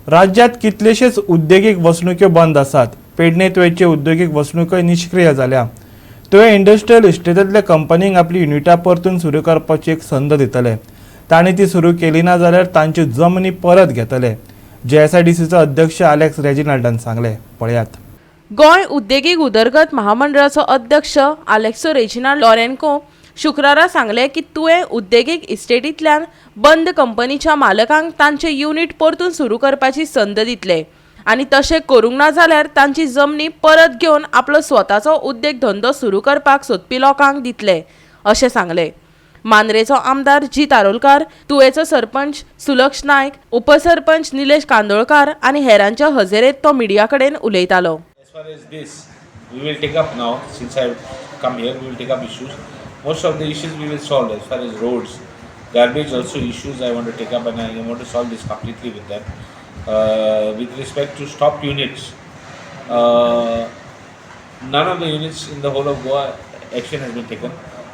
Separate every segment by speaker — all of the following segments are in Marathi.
Speaker 1: राज्यात कितलेशेच उद्योगिक वसणुक्यो बंद आसात. पेडणे तुळेचे उद्योगिक वसणुक्यो निष्क्रिय जाल्या. तुळे इंडस्ट्रियल इस्टेटांतल्या कंपनींक आपली युनिटां परतून सुरू करपाची एक संद दितले. तांणी ती सुरू केली ना जाल्यार तांच्यो जमनी परत घेतले. JSIDCचो अध्यक्ष आलेक्स रेजिनाल्डान सांगले. पळयात.
Speaker 2: गोंय उद्देगीक उदरगत महामंडळाचो अध्यक्ष आलेक्सो रेजिनाल्ड लॉरेन्को शुक्रारा सांगले की तुवें उद्देगीक इस्टेटींतल्यान बंद कंपनीच्या मालकांक तांचे युनिट परतून सुरू करपाची संद दितले आनी तशें करूंक ना जाल्यार तांची जमनी परत घेवन आपलो स्वताचो उद्देग धंदो सुरू करपाक सोदपी लोकांक दितले अशें सांगले. मांद्रेचो आमदार जी तारोलकार, तुळेचो सरपंच सुलक्ष नायक, उपसरपंच निलेश कांदोळकार आनी हेरांच्या हजेरेंत तो मिडिया कडेन उलयतालो.
Speaker 3: As far as this, we will take up now, since I have come here, we will take up issues. Most of the issues we will solve. As far as roads, garbage also issues I want to take up, and I want to solve this completely with them. With respect to stopped units, none of the units in the whole of Goa action has been taken.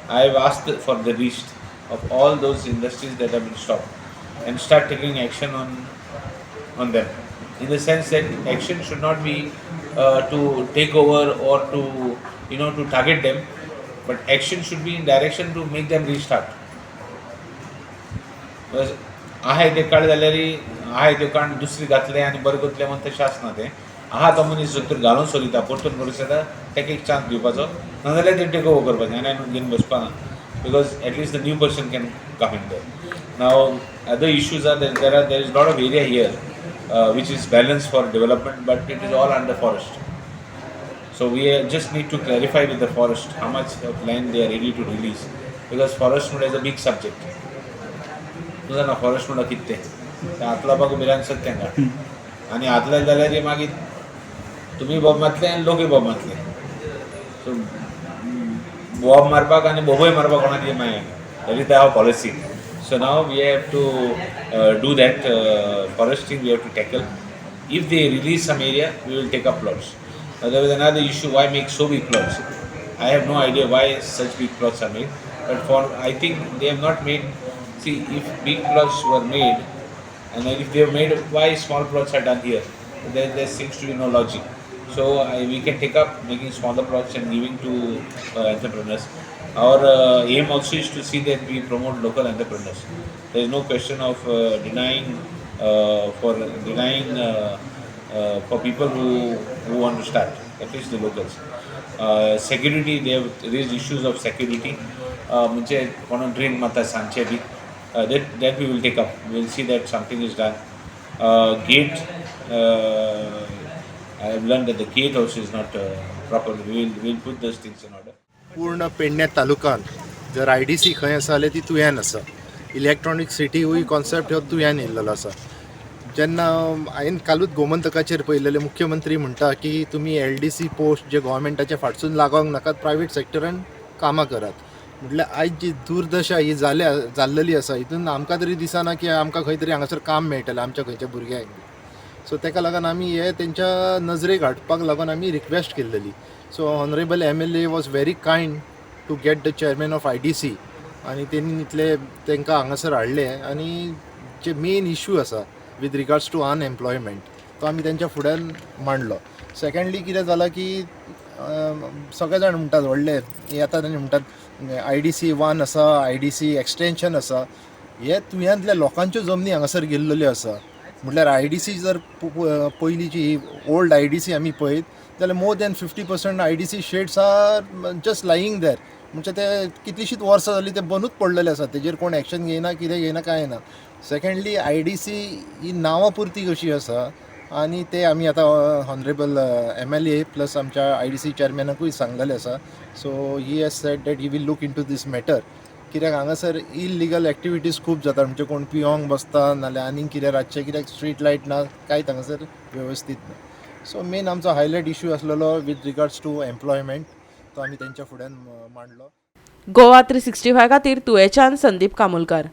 Speaker 3: I have asked for the list of all those industries that have been stopped and start taking action on them. In the sense that action should not be to take over or to target them, but action should be in direction to make them restart. Because आहाय ते काळ जाल्यारी आहाय ते काण दुसरी घातले आनी बरें करतले म्हणून तशें आसना तें. आहा तो मनीस जर तर घालून सोलिता परतून करूंक शकता ताका एक चान्स दिवपाचो, नाजाल्यार ते टेक ओवर करपाचें आनी आनी घेवन बसपाना. Because at least the new person can come in there. Now other issues are that there is a lot of area here which is balanced for development, but it is all under forest. So we just need to clarify with the forest how much of land they are ready to release, because forest is a big subject. तुझा ना फॉरेस्ट म्हणून कितें तें आतला बाग बिरान सत तेंका आनी आतले जाल्यार ती मागीर तुमी बॉब मारतले आनी लोकूय बॉब मारतले. सो बॉब मारपाक आनी बॉबूय मारपाक कोणाक मागीर that is our policy. So now we have to do that foresting we have to tackle. If they release some area, we will take up plots. There was another issue, why make so big plots? I have no idea why such big plots are made. But I think they have not made. See, if big plots were made, and if they were made, why small plots are done here? There seems to be no logic. So we can take up making smaller plots and giving to entrepreneurs. Our aim also is to see that we promote local entrepreneurs. There is no question of denying for people who want to start, at least the locals. Security, they have raised issues of security. म्हणजे कोण ड्रिंक मारता सांचे बी, that we will take up. We will see that something is done. Gate, I have learned that the gate also is not proper. We will put those things in order.
Speaker 4: पूर्ण पेडणे तालुक्यात जर IDC खंय आसा जाल्यार ती तुयेन आसा. इलेक्ट्रॉनीक सिटी ही कॉन्सेप्ट ह्यो तुयेन येयल्लो आसा. जेन्ना हांवें कालूच गोमंतकाचेर पळयलेले मुख्यमंत्री म्हणटा की तुमी LDC पोस्ट जे गोवोरमेंटाचे फाटसून लागोंक नाकात, प्रायवेट सॅक्टरान कामां करात. म्हटल्यार आयज जी दुर्दशा ही जाल्लेली आसा हितून आमकां तरी दिसना की आमकां खंय तरी हांगासर काम मेळटलें आमच्या खंयच्या भुरग्यांक. सो ताका लागून आमी हे तेंच्या नजरेक हाडपाक लागून आमी रिक्वेस्ट केल्लेली. So honourable MLA was very kind to get the chairman of IDC आनी तेणी इतले तांकां हांगासर हाडले आनी जे मेन इश्यू आसा विथ रिगार्ड्स टू अनएम्प्लॉयमेंट तो आमी तेंच्या फुड्यान मांडलो. सेकंडली कितें जालां की सगळे जाण म्हणटात व्हडले हे आतां तांणी म्हणटात IDC 1 आसा, IDC एक्सटेंशन आसा. हे तुयेंतल्या लोकांच्यो जमनी हांगासर गेल्ल्यो आसा. म्हटल्यार IDC जर पयलींची ओल्ड IDC आमी पळयत जाल्यार more than 50% IDC sheds are just lying there. म्हणजे ते कितलींशींच वर्सां जालीं ते बंदूच पडलेले आसा, तेजेर कोण एक्शन घेयना, कितें घेयना, कांय ना. सेकंडली IDC ही नांवां पुरती कशी आसा आनी ते आमी आतां ऑनरेबल MLA प्लस आमच्या IDC चेअरमॅनाकूय सांगलेलें आसा. So he has said that he will look into this matter. कित्याक हांगासर इलिगल एक्टिविटीज खूब जाता. म्हणजे कोण पियोंक बसता नाल्यार आनीक कितें रातचें कित्याक स्ट्रीट लायट ना, कांयच हांगासर वेवस्थीत ना. सो मेन आमचो हायलायट इश्यू आसलेलो विथ रिगार्ड्स टू एम्प्लॉयमेंट तो आमी तेंच्या फुड्यान मांडलो.
Speaker 2: गोवा 365 खातीर तुळेच्यान संदीप कामुलकार.